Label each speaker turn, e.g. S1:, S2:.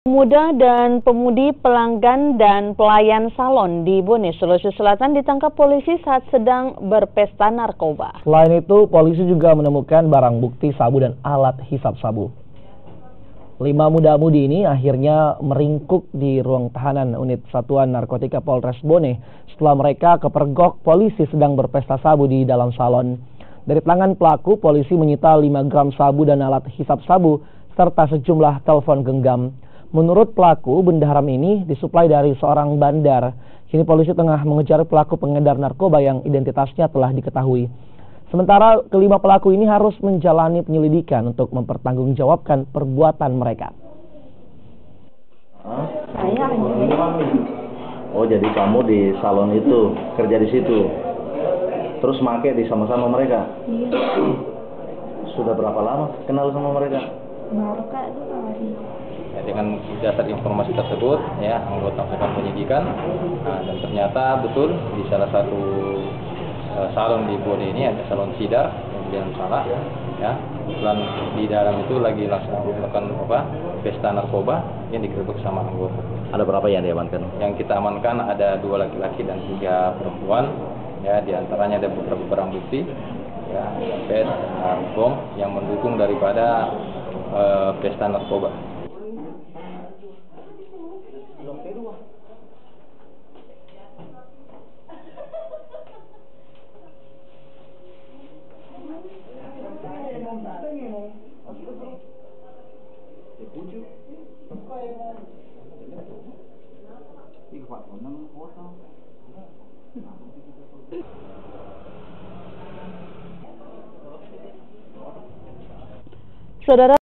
S1: Pemuda dan pemudi pelanggan dan pelayan salon di Bone, Sulawesi Selatan ditangkap polisi saat sedang berpesta narkoba.
S2: Selain itu, polisi juga menemukan barang bukti sabu dan alat hisap sabu. 5 muda-mudi ini akhirnya meringkuk di ruang tahanan unit Satuan Narkotika Polres Bone setelah mereka kepergok polisi sedang berpesta sabu di dalam salon. Dari tangan pelaku, polisi menyita 5 gram sabu dan alat hisap sabu serta sejumlah telepon genggam. Menurut pelaku, benda haram ini disuplai dari seorang bandar. Kini polisi tengah mengejar pelaku pengedar narkoba yang identitasnya telah diketahui. Sementara kelima pelaku ini harus menjalani penyelidikan untuk mempertanggungjawabkan perbuatan mereka.
S3: Oh, jadi kamu di salon itu, kerja di situ. Terus make di sama-sama mereka?
S4: Iya.
S3: Sudah berapa lama kenal sama mereka?
S4: Baru Kak, 2 hari.
S5: Ya, dengan dasar informasi tersebut, ya, anggota melakukan penyidikan, dan ternyata betul di salah satu salon di Bone ini ada salon sidar yang di dalam sana, ya, dan di dalam itu lagi langsung melakukan pesta narkoba yang digerebek sama anggota.
S3: Ada berapa yang diamankan?
S5: Yang kita amankan ada 2 laki-laki dan 3 perempuan, ya, diantaranya ada beberapa barang bukti, ya, pet, bom yang mendukung daripada pesta narkoba.
S1: Saudara